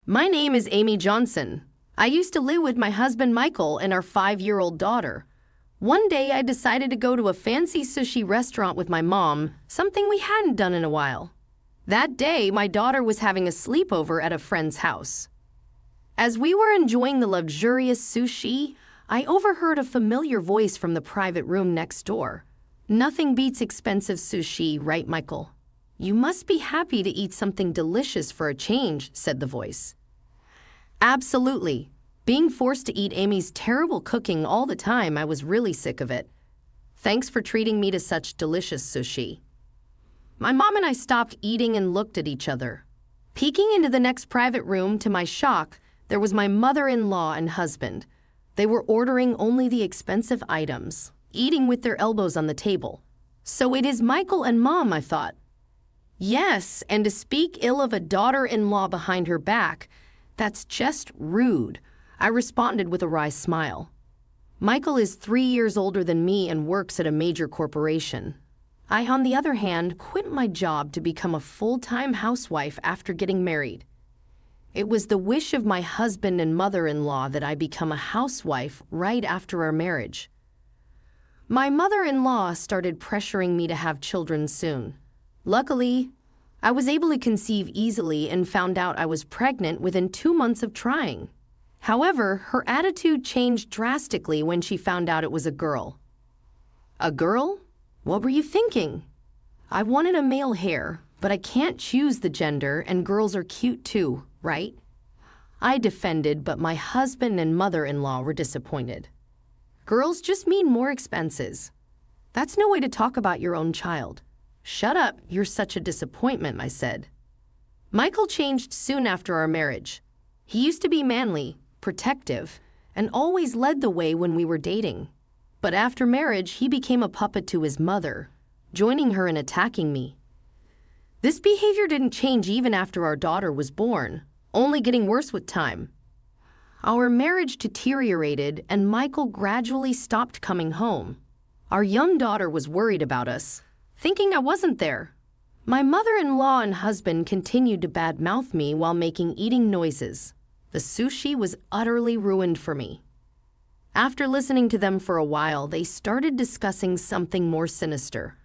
My name is Amy Johnson. I used to live with my husband Michael and our 5-year-old daughter. One day I decided to go to a fancy sushi restaurant with my mom, something we hadn't done in a while. That day, my daughter was having a sleepover at a friend's house. As we were enjoying the luxurious sushi, I overheard a familiar voice from the private room next door. "Nothing beats expensive sushi, right, Michael? You must be happy to eat something delicious for a change," said the voice. Absolutely. Being forced to eat Amy's terrible cooking all the time, I was really sick of it. Thanks for treating me to such delicious sushi. My mom and I stopped eating and looked at each other. Peeking into the next private room, to my shock, there was my mother-in-law and husband. They were ordering only the expensive items, eating with their elbows on the table. So it is Michael and Mom, I thought. Yes, and to speak ill of a daughter-in-law behind her back, that's just rude, I responded with a wry smile. Michael is 3 years older than me and works at a major corporation. I, on the other hand, quit my job to become a full-time housewife after getting married. It was the wish of my husband and mother-in-law that I become a housewife right after our marriage. My mother-in-law started pressuring me to have children soon. Luckily, I was able to conceive easily and found out I was pregnant within 2 months of trying. However, her attitude changed drastically when she found out it was a girl. A girl? What were you thinking? I wanted a male hair, but I can't choose the gender, and girls are cute too, right? I defended, but my husband and mother-in-law were disappointed. Girls just mean more expenses. That's no way to talk about your own child. Shut up, you're such a disappointment, I said. Michael changed soon after our marriage. He used to be manly, protective, and always led the way when we were dating. But after marriage, he became a puppet to his mother, joining her in attacking me. This behavior didn't change even after our daughter was born, only getting worse with time. Our marriage deteriorated, and Michael gradually stopped coming home. Our young daughter was worried about us, thinking I wasn't there. My mother-in-law and husband continued to badmouth me while making eating noises. The sushi was utterly ruined for me. After listening to them for a while, they started discussing something more sinister.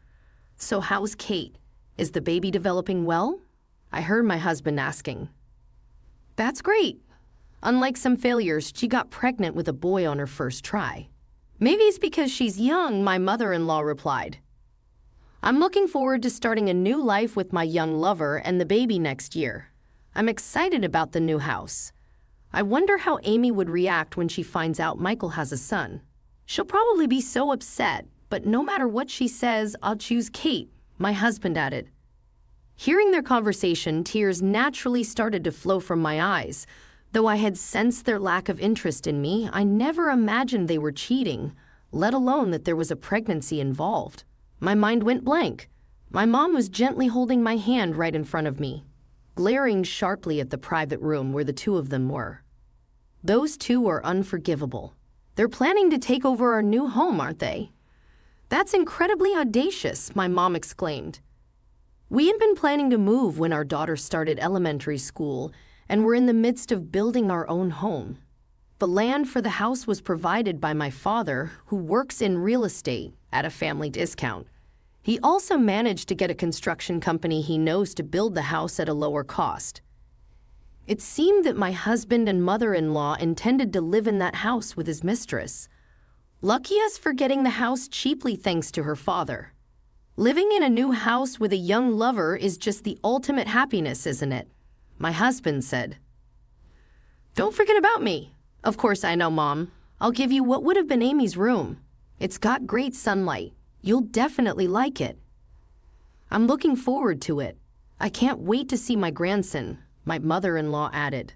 "So how's Kate? Is the baby developing well?" I heard my husband asking. "That's great. Unlike some failures, she got pregnant with a boy on her first try." "Maybe it's because she's young," my mother-in-law replied. "I'm looking forward to starting a new life with my young lover and the baby next year. I'm excited about the new house. I wonder how Amy would react when she finds out Michael has a son. She'll probably be so upset, but no matter what she says, I'll choose Kate," my husband added. Hearing their conversation, tears naturally started to flow from my eyes. Though I had sensed their lack of interest in me, I never imagined they were cheating, let alone that there was a pregnancy involved. My mind went blank. My mom was gently holding my hand right in front of me, glaring sharply at the private room where the two of them were. "Those two are unforgivable. They're planning to take over our new home, aren't they?" "That's incredibly audacious," my mom exclaimed. We had been planning to move when our daughter started elementary school, and were in the midst of building our own home. The land for the house was provided by my father, who works in real estate at a family discount. He also managed to get a construction company he knows to build the house at a lower cost. It seemed that my husband and mother-in-law intended to live in that house with his mistress. Lucky us for getting the house cheaply thanks to her father. Living in a new house with a young lover is just the ultimate happiness, isn't it? My husband said. "Don't forget about me." "Of course I know, Mom. I'll give you what would have been Amy's room. It's got great sunlight. You'll definitely like it." "I'm looking forward to it. I can't wait to see my grandson," my mother-in-law added.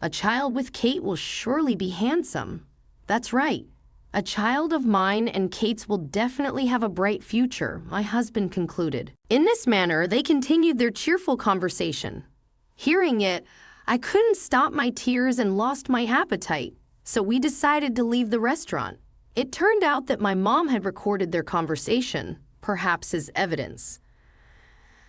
"A child with Kate will surely be handsome." "That's right. A child of mine and Kate's will definitely have a bright future," my husband concluded. In this manner, they continued their cheerful conversation. Hearing it, I couldn't stop my tears and lost my appetite, so we decided to leave the restaurant. It turned out that my mom had recorded their conversation, perhaps as evidence.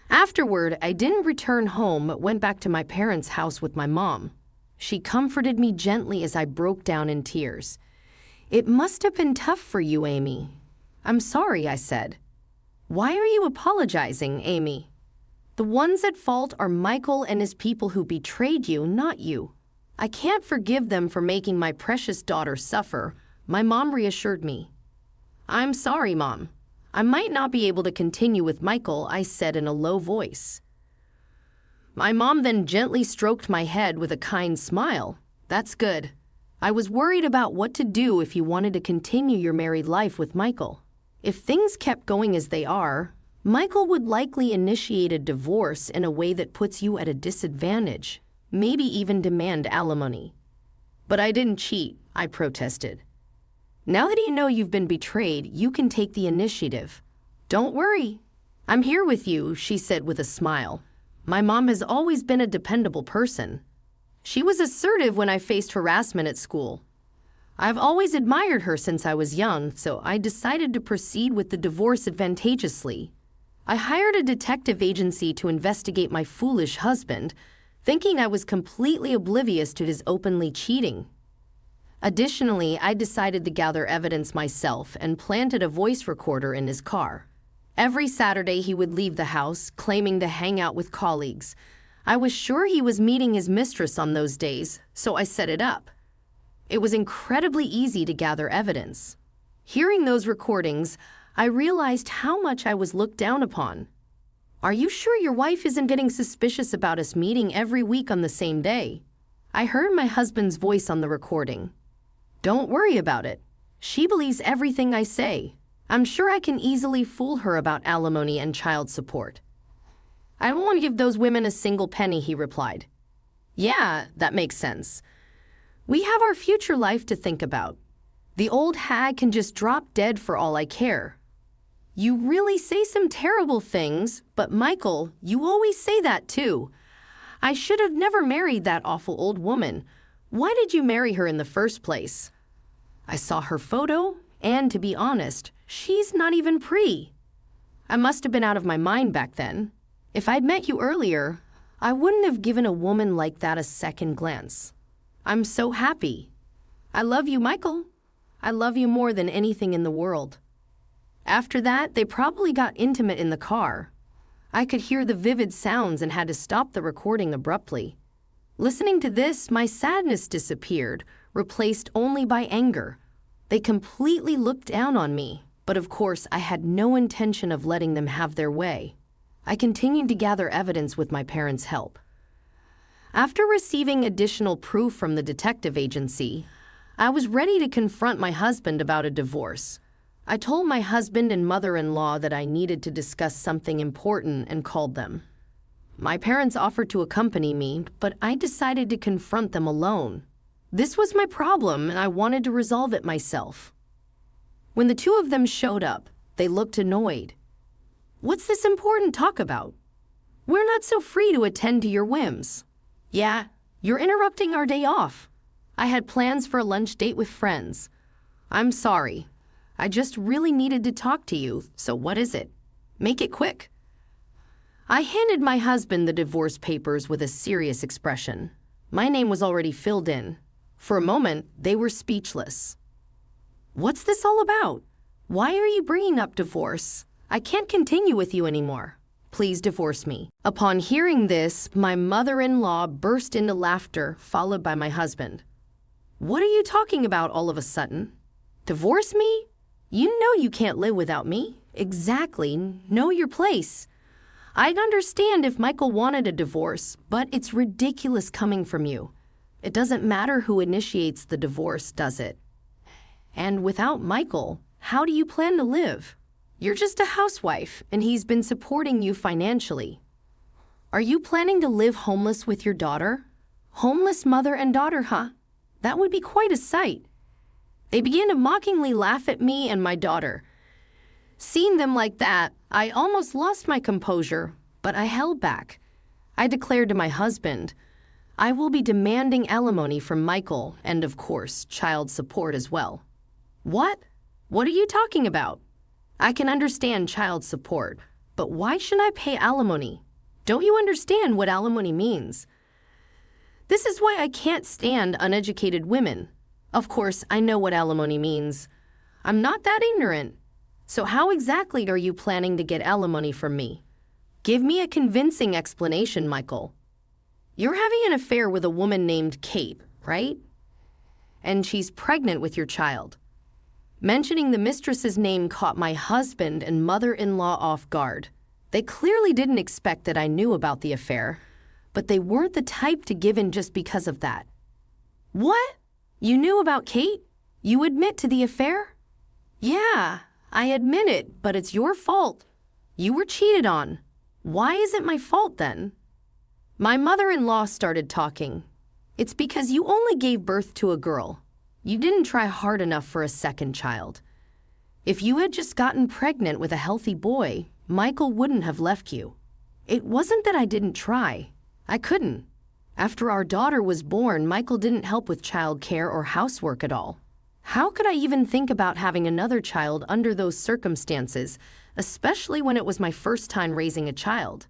Afterward, I didn't return home but went back to my parents' house with my mom. She comforted me gently as I broke down in tears. "It must have been tough for you, Amy." "I'm sorry," I said. "Why are you apologizing, Amy?" "The ones at fault are Michael and his people who betrayed you, not you. I can't forgive them for making my precious daughter suffer," my mom reassured me. "I'm sorry, Mom. I might not be able to continue with Michael," I said in a low voice. My mom then gently stroked my head with a kind smile. "That's good. I was worried about what to do if you wanted to continue your married life with Michael. If things kept going as they are, Michael would likely initiate a divorce in a way that puts you at a disadvantage, maybe even demand alimony." "But I didn't cheat," I protested. "Now that you know you've been betrayed, you can take the initiative. Don't worry. I'm here with you," she said with a smile. My mom has always been a dependable person. She was assertive when I faced harassment at school. I've always admired her since I was young, so I decided to proceed with the divorce advantageously. I hired a detective agency to investigate my foolish husband, thinking I was completely oblivious to his openly cheating. Additionally, I decided to gather evidence myself and planted a voice recorder in his car. Every Saturday he would leave the house, claiming to hang out with colleagues. I was sure he was meeting his mistress on those days, so I set it up. It was incredibly easy to gather evidence. Hearing those recordings, I realized how much I was looked down upon. "Are you sure your wife isn't getting suspicious about us meeting every week on the same day?" I heard my husband's voice on the recording. "Don't worry about it. She believes everything I say. I'm sure I can easily fool her about alimony and child support." "I don't want to give those women a single penny," he replied. "Yeah, that makes sense. We have our future life to think about. The old hag can just drop dead for all I care." "You really say some terrible things, but Michael, you always say that too. I should have never married that awful old woman. Why did you marry her in the first place?" "I saw her photo, and to be honest, she's not even pretty. I must have been out of my mind back then. If I'd met you earlier, I wouldn't have given a woman like that a second glance. I'm so happy. I love you, Michael. I love you more than anything in the world." After that, they probably got intimate in the car. I could hear the vivid sounds and had to stop the recording abruptly. Listening to this, my sadness disappeared, replaced only by anger. They completely looked down on me, but of course I had no intention of letting them have their way. I continued to gather evidence with my parents' help. After receiving additional proof from the detective agency, I was ready to confront my husband about a divorce. I told my husband and mother-in-law that I needed to discuss something important and called them. My parents offered to accompany me, but I decided to confront them alone. This was my problem, and I wanted to resolve it myself. When the two of them showed up, they looked annoyed. "What's this important talk about? We're not so free to attend to your whims." "Yeah, you're interrupting our day off. I had plans for a lunch date with friends." "I'm sorry. I just really needed to talk to you, so what is it? Make it quick." I handed my husband the divorce papers with a serious expression. My name was already filled in. For a moment, they were speechless. "What's this all about? Why are you bringing up divorce? I can't continue with you anymore. Please divorce me." Upon hearing this, my mother-in-law burst into laughter, followed by my husband. "What are you talking about all of a sudden? Divorce me? You know you can't live without me. Exactly. Know your place. I'd understand if Michael wanted a divorce, but it's ridiculous coming from you. It doesn't matter who initiates the divorce, does it? And without Michael, how do you plan to live? You're just a housewife, and he's been supporting you financially. Are you planning to live homeless with your daughter? Homeless mother and daughter, huh? That would be quite a sight." They began to mockingly laugh at me and my daughter. Seeing them like that, I almost lost my composure, but I held back. I declared to my husband, "I will be demanding alimony from Michael and, of course, child support as well." "What? What are you talking about? I can understand child support, But why should I pay alimony? Don't you understand what alimony means? This is why I can't stand uneducated women. Of course, I know what alimony means. I'm not that ignorant. So how exactly are you planning to get alimony from me? Give me a convincing explanation, Michael. You're having an affair with a woman named Kate, right? And she's pregnant with your child. Mentioning the mistress's name caught my husband and mother-in-law off guard. They clearly didn't expect that I knew about the affair, but they weren't the type to give in just because of that. What? You knew about Kate? You admit to the affair? Yeah, I admit it, but it's your fault. You were cheated on. Why is it my fault then? My mother-in-law started talking. It's because you only gave birth to a girl. You didn't try hard enough for a second child. If you had just gotten pregnant with a healthy boy, Michael wouldn't have left you. It wasn't that I didn't try. I couldn't. After our daughter was born, Michael didn't help with child care or housework at all. How could I even think about having another child under those circumstances, especially when it was my first time raising a child?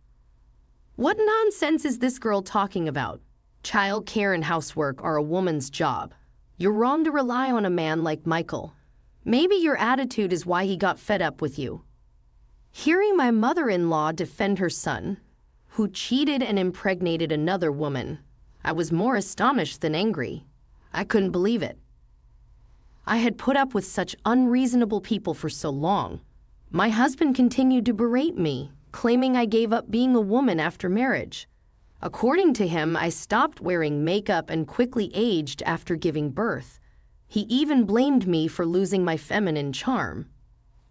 What nonsense is this girl talking about? Child care and housework are a woman's job. You're wrong to rely on a man like Michael. Maybe your attitude is why he got fed up with you. Hearing my mother-in-law defend her son, who cheated and impregnated another woman, I was more astonished than angry. I couldn't believe it. I had put up with such unreasonable people for so long. My husband continued to berate me, claiming I gave up being a woman after marriage. According to him, I stopped wearing makeup and quickly aged after giving birth. He even blamed me for losing my feminine charm.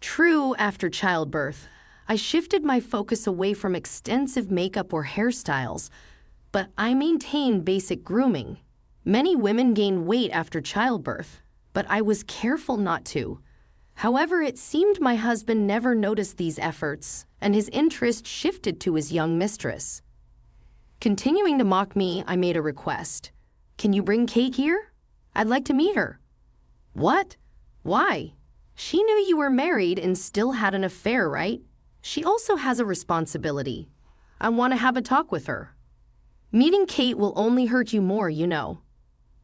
True, after childbirth, I shifted my focus away from extensive makeup or hairstyles, but I maintained basic grooming. Many women gain weight after childbirth, but I was careful not to. However, it seemed my husband never noticed these efforts, and his interest shifted to his young mistress. Continuing to mock me, I made a request. Can you bring Kate here? I'd like to meet her. What? Why? She knew you were married and still had an affair, right? She also has a responsibility. I want to have a talk with her. Meeting Kate will only hurt you more, you know.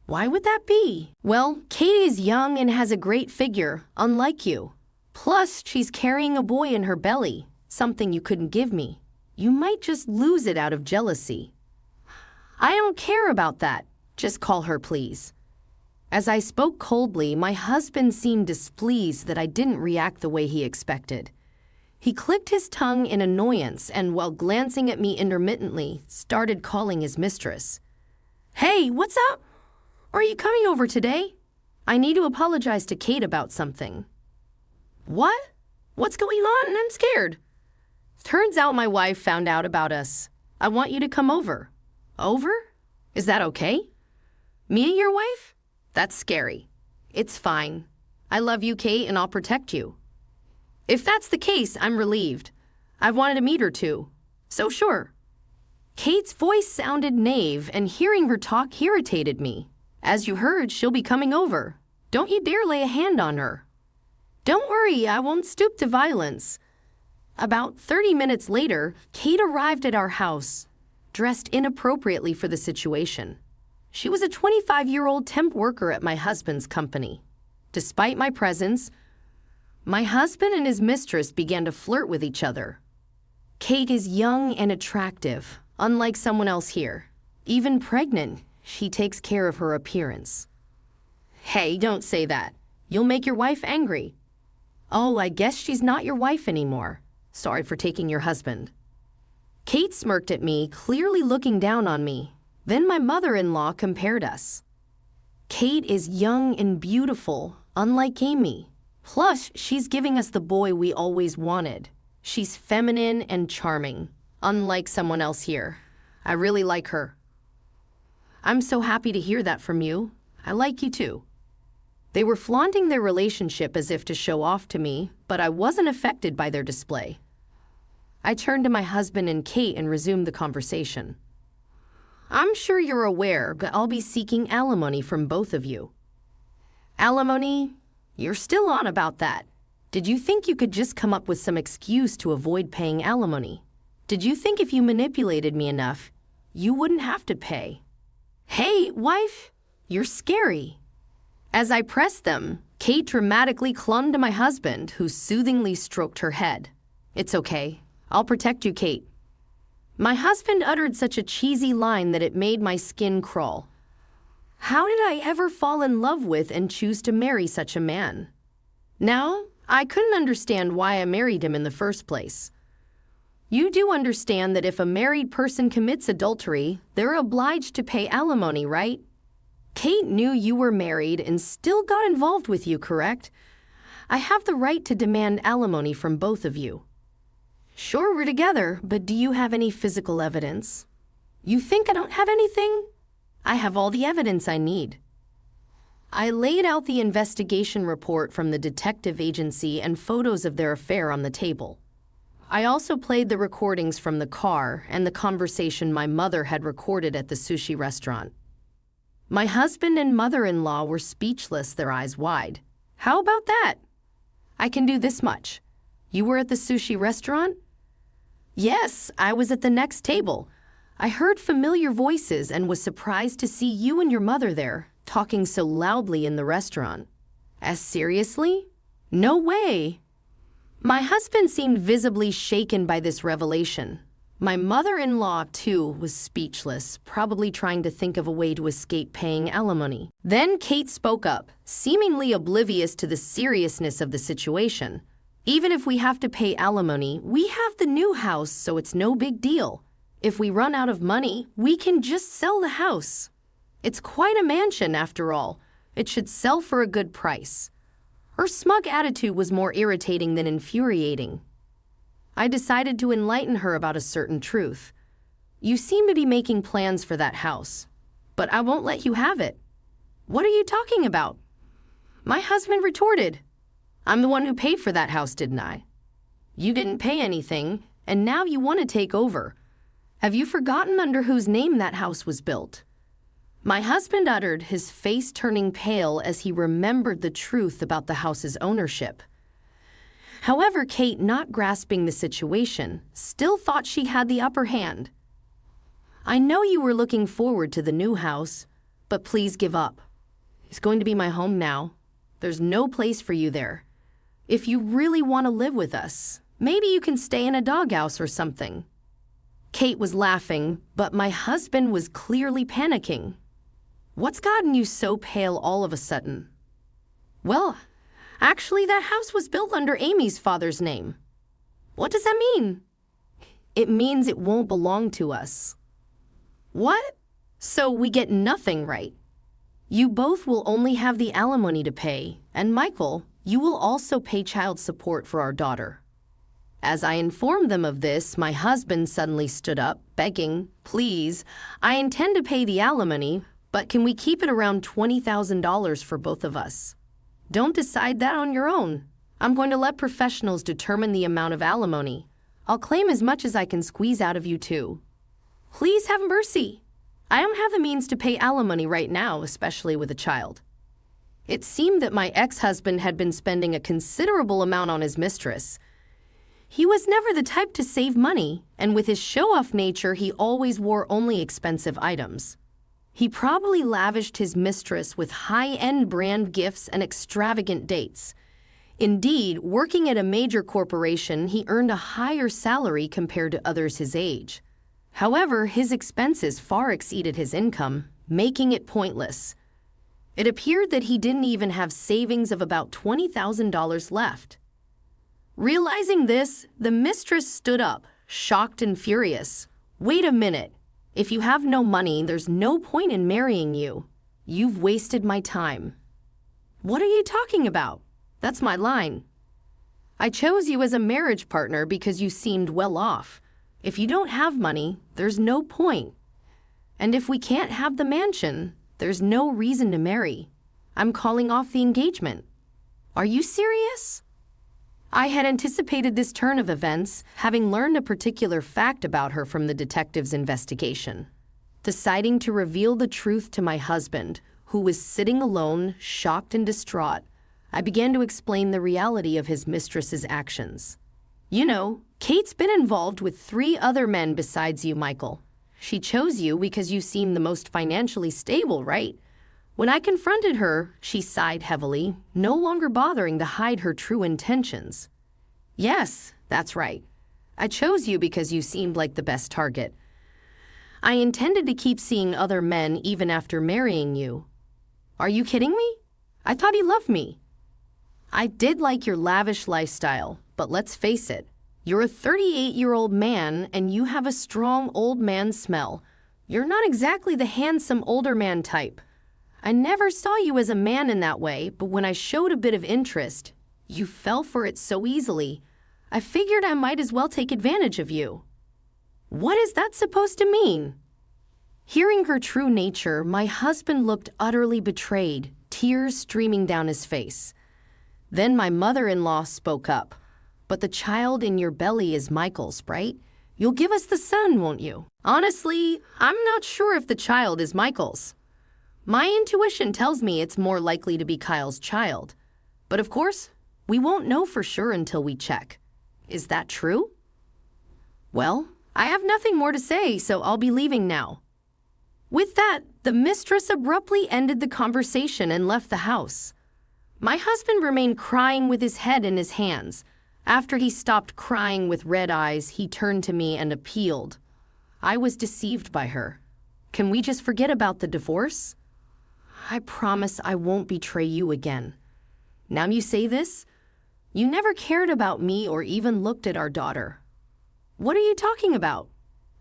Why would that be? Well, Kate is young and has a great figure, unlike you. Plus, she's carrying a boy in her belly, something you couldn't give me. You might just lose it out of jealousy. I don't care about that. Just call her, please. As I spoke coldly, my husband seemed displeased that I didn't react the way he expected. He clicked his tongue in annoyance and, while glancing at me intermittently, started calling his mistress. Hey, what's up? Are you coming over today? I need to apologize to Kate about something. What? What's going on? I'm scared. Turns out my wife found out about us. I want you to come over. Over? Is that okay? Me and your wife? That's scary. It's fine. I love you, Kate, and I'll protect you. If that's the case, I'm relieved. I've wanted to meet her too. So sure. Kate's voice sounded naive, and hearing her talk irritated me. As you heard, she'll be coming over. Don't you dare lay a hand on her. Don't worry, I won't stoop to violence. About 30 minutes later, Kate arrived at our house, dressed inappropriately for the situation. She was a 25-year-old temp worker at my husband's company. Despite my presence, my husband and his mistress began to flirt with each other. Kate is young and attractive, unlike someone else here. Even pregnant, she takes care of her appearance. Hey, don't say that. You'll make your wife angry. Oh, I guess she's not your wife anymore. Sorry for taking your husband. Kate smirked at me, clearly looking down on me. Then my mother-in-law compared us. Kate is young and beautiful, unlike Amy. Plus, she's giving us the boy we always wanted. She's feminine and charming, unlike someone else here. I really like her. I'm so happy to hear that from you. I like you too. They were flaunting their relationship as if to show off to me, but I wasn't affected by their display. I turned to my husband and Kate and resumed the conversation. I'm sure you're aware, but I'll be seeking alimony from both of you. Alimony? You're still on about that. Did you think you could just come up with some excuse to avoid paying alimony? Did you think if you manipulated me enough, you wouldn't have to pay? Hey, wife, you're scary. As I pressed them, Kate dramatically clung to my husband, who soothingly stroked her head. It's okay. I'll protect you, Kate. My husband uttered such a cheesy line that it made my skin crawl. How did I ever fall in love with and choose to marry such a man? Now, I couldn't understand why I married him in the first place. You do understand that if a married person commits adultery, they're obliged to pay alimony, right? Kate knew you were married and still got involved with you, correct? I have the right to demand alimony from both of you. Sure, we're together, but do you have any physical evidence? You think I don't have anything? I have all the evidence I need. I laid out the investigation report from the detective agency and photos of their affair on the table. I also played the recordings from the car and the conversation my mother had recorded at the sushi restaurant. My husband and mother-in-law were speechless, their eyes wide. How about that? I can do this much. You were at the sushi restaurant? Yes, I was at the next table. I heard familiar voices and was surprised to see you and your mother there, talking so loudly in the restaurant. As seriously? No way. My husband seemed visibly shaken by this revelation. My mother-in-law, too, was speechless, probably trying to think of a way to escape paying alimony. Then Kate spoke up, seemingly oblivious to the seriousness of the situation. Even if we have to pay alimony, we have the new house, so it's no big deal. If we run out of money, we can just sell the house. It's quite a mansion, after all. It should sell for a good price. Her smug attitude was more irritating than infuriating. I decided to enlighten her about a certain truth. You seem to be making plans for that house, but I won't let you have it. What are you talking about? My husband retorted. I'm the one who paid for that house, didn't I? You didn't pay anything, and now you want to take over. Have you forgotten under whose name that house was built? My husband uttered, his face turning pale as he remembered the truth about the house's ownership. However, Kate, not grasping the situation, still thought she had the upper hand. I know you were looking forward to the new house, but please give up. It's going to be my home now. There's no place for you there. If you really want to live with us, maybe you can stay in a doghouse or something. Kate was laughing, but my husband was clearly panicking. What's gotten you so pale all of a sudden? Well, actually, that house was built under Amy's father's name. What does that mean? It means it won't belong to us. What? So we get nothing, right? You both will only have the alimony to pay, and Michael, you will also pay child support for our daughter. As I informed them of this, my husband suddenly stood up, begging, please, I intend to pay the alimony, but can we keep it around $20,000 for both of us? Don't decide that on your own. I'm going to let professionals determine the amount of alimony. I'll claim as much as I can squeeze out of you too. Please have mercy. I don't have the means to pay alimony right now, especially with a child. It seemed that my ex-husband had been spending a considerable amount on his mistress. He was never the type to save money, and with his show-off nature, he always wore only expensive items. He probably lavished his mistress with high-end brand gifts and extravagant dates. Indeed, working at a major corporation, he earned a higher salary compared to others his age. However, his expenses far exceeded his income, making it pointless. It appeared that he didn't even have savings of about $20,000 left. Realizing this, the mistress stood up, shocked and furious. Wait a minute. If you have no money, there's no point in marrying you. You've wasted my time. What are you talking about? That's my line. I chose you as a marriage partner because you seemed well off. If you don't have money, there's no point. And if we can't have the mansion, there's no reason to marry. I'm calling off the engagement. Are you serious? I had anticipated this turn of events, having learned a particular fact about her from the detective's investigation. Deciding to reveal the truth to my husband, who was sitting alone, shocked and distraught, I began to explain the reality of his mistress's actions. You know, Kate's been involved with 3 other men besides you, Michael. She chose you because you seem the most financially stable, right? When I confronted her, she sighed heavily, no longer bothering to hide her true intentions. Yes, that's right. I chose you because you seemed like the best target. I intended to keep seeing other men even after marrying you. Are you kidding me? I thought he loved me. I did like your lavish lifestyle, but let's face it, you're a 38-year-old man and you have a strong old man smell. You're not exactly the handsome older man type. I never saw you as a man in that way, but when I showed a bit of interest, you fell for it so easily. I figured I might as well take advantage of you. What is that supposed to mean? Hearing her true nature, my husband looked utterly betrayed, tears streaming down his face. Then my mother-in-law spoke up. But the child in your belly is Michael's, right? You'll give us the son, won't you? Honestly, I'm not sure if the child is Michael's. My intuition tells me it's more likely to be Kyle's child. But of course, we won't know for sure until we check. Is that true? Well, I have nothing more to say, so I'll be leaving now. With that, the mistress abruptly ended the conversation and left the house. My husband remained crying with his head in his hands. After he stopped crying with red eyes, he turned to me and appealed. I was deceived by her. Can we just forget about the divorce? I promise I won't betray you again. Now you say this? You never cared about me or even looked at our daughter. What are you talking about?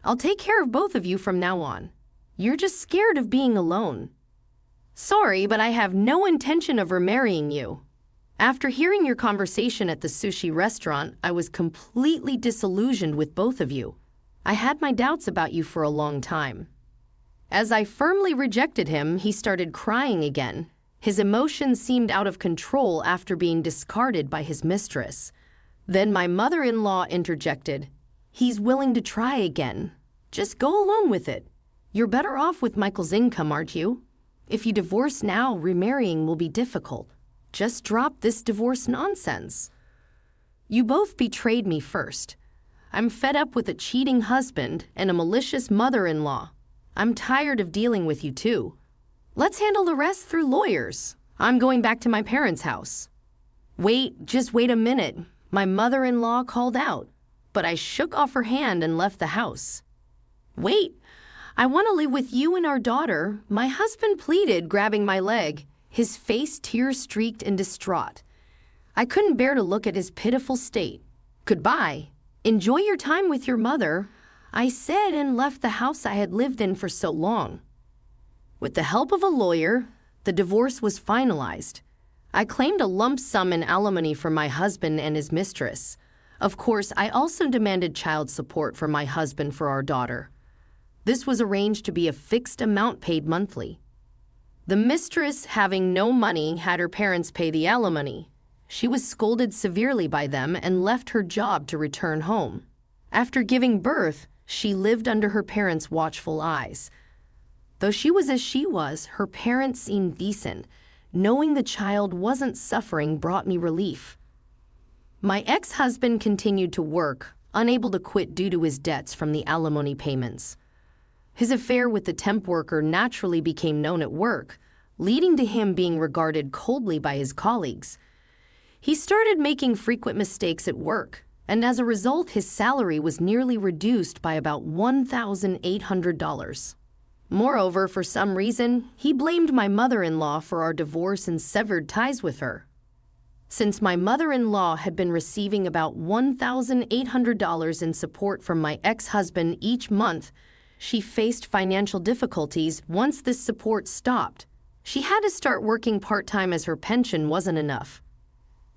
I'll take care of both of you from now on. You're just scared of being alone. Sorry, but I have no intention of remarrying you. After hearing your conversation at the sushi restaurant, I was completely disillusioned with both of you. I had my doubts about you for a long time. As I firmly rejected him, he started crying again. His emotions seemed out of control after being discarded by his mistress. Then my mother-in-law interjected. He's willing to try again. Just go along with it. You're better off with Michael's income, aren't you? If you divorce now, remarrying will be difficult. Just drop this divorce nonsense. You both betrayed me first. I'm fed up with a cheating husband and a malicious mother-in-law. I'm tired of dealing with you too. Let's handle the rest through lawyers. I'm going back to my parents' house. Wait, just wait a minute. My mother-in-law called out, but I shook off her hand and left the house. Wait, I want to live with you and our daughter, my husband pleaded, grabbing my leg, his face tear-streaked and distraught. I couldn't bear to look at his pitiful state. Goodbye. Enjoy your time with your mother, I said, and left the house I had lived in for so long. With the help of a lawyer, the divorce was finalized. I claimed a lump sum in alimony from my husband and his mistress. Of course, I also demanded child support from my husband for our daughter. This was arranged to be a fixed amount paid monthly. The mistress, having no money, had her parents pay the alimony. She was scolded severely by them and left her job to return home. After giving birth, she lived under her parents' watchful eyes. Though she was as she was, her parents seemed decent. Knowing the child wasn't suffering brought me relief. My ex-husband continued to work, unable to quit due to his debts from the alimony payments. His affair with the temp worker naturally became known at work, leading to him being regarded coldly by his colleagues. He started making frequent mistakes at work, and as a result, his salary was nearly reduced by about $1,800. Moreover, for some reason, he blamed my mother-in-law for our divorce and severed ties with her. Since my mother-in-law had been receiving about $1,800 in support from my ex-husband each month, she faced financial difficulties once this support stopped. She had to start working part-time as her pension wasn't enough.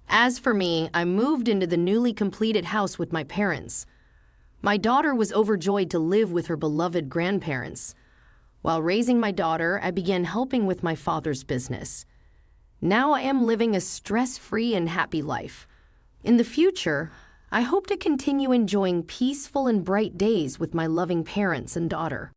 As for me, I moved into the newly completed house with my parents. My daughter was overjoyed to live with her beloved grandparents. While raising my daughter, I began helping with my father's business. Now I am living a stress-free and happy life. In the future, I hope to continue enjoying peaceful and bright days with my loving parents and daughter.